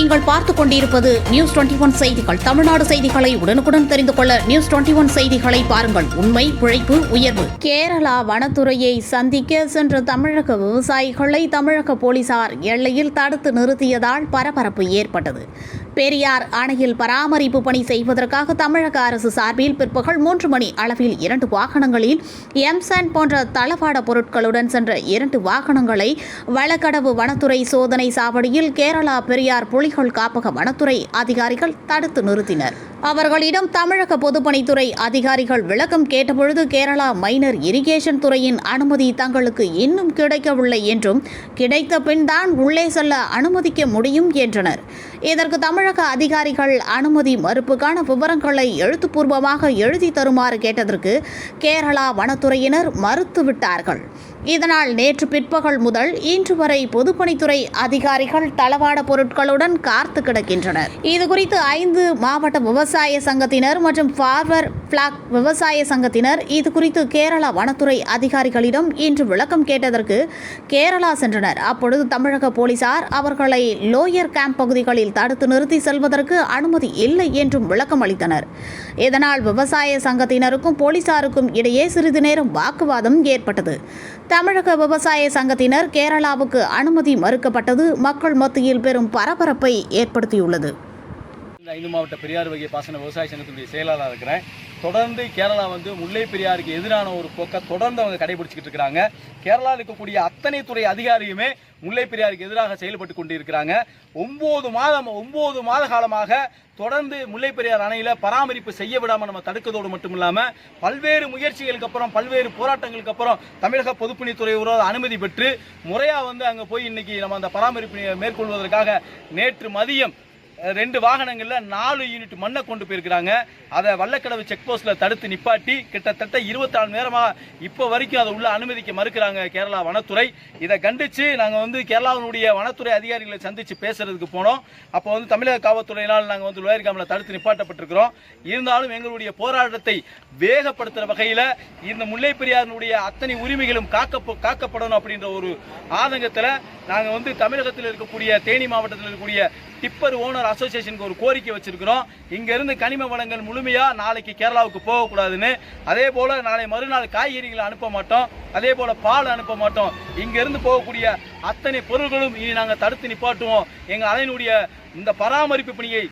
நீங்கள் பார்த்துக் கொண்டிருப்பது நியூஸ் 21 செய்திகள். தமிழ்நாடு செய்திகளை உடனுக்குடன் தெரிந்து கொள்ள நியூஸ் 21 செய்திகளை பாருங்கள். உண்மை, உழைப்பு, உயர்வு. கேரளா வனத்துறையை சந்திக்க சென்ற தமிழக விவசாயிகளை தமிழக போலீசார் எல்லையில் தடுத்து நிறுத்தியதால் பரபரப்பு ஏற்பட்டது. பெரியார் அணையில் பராமரிப்பு பணி செய்வதற்காக தமிழக அரசு சார்பில் பிற்பகல் 3 மணி அளவில் 2 வாகனங்களில் எம்சாண்ட் போன்ற தளவாட பொருட்களுடன் சென்ற 2 வாகனங்களை வளக்கடவு வனத்துறை சோதனை சாவடியில் கேரளா பெரியார் புலிகள் காப்பக வனத்துறை அதிகாரிகள் தடுத்து நிறுத்தினர். அவர்களிடம் தமிழக பொதுப்பணித்துறை அதிகாரிகள் விளக்கம் கேட்டபொழுது கேரளா மைனர் இரிகேஷன் துறையின் அனுமதி தங்களுக்கு இன்னும் கிடைக்கவில்லை என்றும் கிடைத்த பின் தான் உள்ளே செல்ல அனுமதிக்க முடியும் என்றனர். இதற்கு தமிழக அதிகாரிகள் அனுமதி மறுப்புக்கான விவரங்களை எழுத்துப்பூர்வமாக எழுதி தருமாறு கேட்டதற்கு கேரளா வனத்துறையினர் மறுத்துவிட்டார்கள். இதனால் நேற்று பிற்பகல் முதல் இன்று வரை பொதுப்பணித்துறை அதிகாரிகள் தளவாட பொருட்களுடன் காத்து கிடக்கின்றனர். இதுகுறித்து 5 மாவட்ட விவசாய சங்கத்தினர் மற்றும் ஃபார்வர் பிளாக் விவசாய சங்கத்தினர் இதுகுறித்து கேரளா வனத்துறை அதிகாரிகளிடம் இன்று விளக்கம் கேட்டதற்கு கேரளா சென்றனர். அப்பொழுது தமிழக போலீசார் அவர்களை லோயர் கேம்ப் பகுதிகளில் தடுத்து நிறுத்தி செல்வதற்கு அனுமதி இல்லை என்றும் விளக்கம் அளித்தனர். இதனால் விவசாய சங்கத்தினருக்கும் போலீசாருக்கும் இடையே சிறிது நேரம் வாக்குவாதம் ஏற்பட்டது. தமிழக விவசாய சங்கத்தினர் கேரளாவுக்கு அனுமதி மறுக்கப்பட்டது மக்கள் மத்தியில் பெரும் பரபரப்பை ஏற்படுத்தியுள்ளது. 5 மாவட்ட பெரியார் வகை பாசன விவசாய சங்கத்தினுடைய செயலாளராக இருக்கிறேன். தொடர்ந்து கேரளா முல்லை பெரியாருக்கு எதிரான ஒரு போக்கை தொடர்ந்து அவங்க கடைபிடிச்சிக்கிட்டு இருக்கிறாங்க. கேரளாவில் இருக்கக்கூடிய அத்தனை துறை அதிகாரியுமே முல்லை பெரியாருக்கு எதிராக செயல்பட்டு கொண்டு இருக்கிறாங்க. 9 மாத காலமாக தொடர்ந்து முல்லை பெரியார் அணையில பராமரிப்பு செய்ய விடாமல் நம்ம தடுக்கிறதோடு மட்டும் இல்லாமல் பல்வேறு முயற்சிகளுக்கு அப்புறம் பல்வேறு போராட்டங்களுக்கு அப்புறம் தமிழக பொதுப்பணித்துறையோட அனுமதி பெற்று முறையாக அங்கே போய் இன்னைக்கு நம்ம அந்த பராமரிப்பு மேற்கொள்வதற்காக நேற்று மதியம் 2 வாகனங்களில் 4 யூனிட் மண்ணை கொண்டு போயிருக்கிறாங்க. அதை வல்லக்கடவு செக் போஸ்ட்டில் தடுத்து நிப்பாட்டி கிட்டத்தட்ட 24 மணி நேரமாக இப்போ வரைக்கும் அதை உள்ள அனுமதிக்க மறுக்கிறாங்க கேரளா வனத்துறை. இதை கண்டித்து நாங்கள் கேரளாவினுடைய வனத்துறை அதிகாரிகளை சந்தித்து பேசுறதுக்கு போனோம். அப்போ தமிழக காவல்துறையினால் நாங்கள் லோயர் கேம்பில் தடுத்து நிப்பாட்டப்பட்டிருக்கிறோம். இருந்தாலும் எங்களுடைய போராட்டத்தை வேகப்படுத்துகிற வகையில் இந்த முல்லை பெரியாரினுடைய அத்தனை உரிமைகளும் காக்கப்படணும் அப்படின்ற ஒரு ஆதங்கத்தில் நாங்கள் தமிழகத்தில் இருக்கக்கூடிய தேனி மாவட்டத்தில் இருக்கக்கூடிய டிப்பர் ஓனர் அசோசியேஷனுக்கு ஒரு கோரிக்கை வச்சிருக்கிறோம். இங்கிருந்து கனிம வளங்கள் முழுமையா நாளைக்கு கேரளாவுக்கு போகக்கூடாதுன்னு, அதே போல நாளை மறுநாள் காய்கறிகளை அனுப்ப மாட்டோம், அதே போல பால் அனுப்ப மாட்டோம். இங்கிருந்து போகக்கூடிய அத்தனை பொருட்களும் இனி நாங்கள் தடுத்து நிப்பாட்டுவோம். எங்கள் அதனுடைய இந்த பராமரிப்பு பணியை